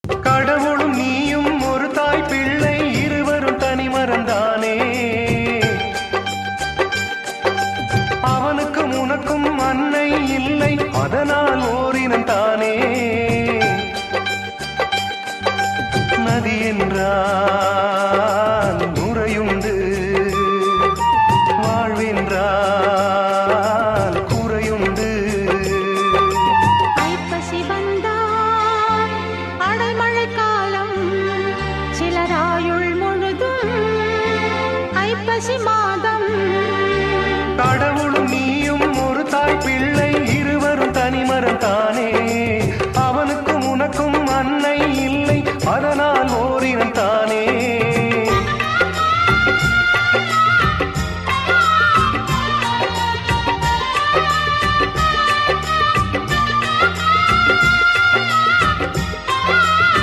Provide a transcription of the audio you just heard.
கடவுளும் நீயும் ஒரு தாய் பிள்ளை இருவரும் தனி மறந்தானே. அவனுக்கும் உனக்கும் அன்னை இல்லை, அதனால் ஓரினம் தானே. நதி என்றால் நுரையுண்டு, வாழ்வென்றால் குறையுண்டு. ஐப்பசி வந்தால் அடைமழை காலம், சிலராயுள் முழுதும் ஐப்பசி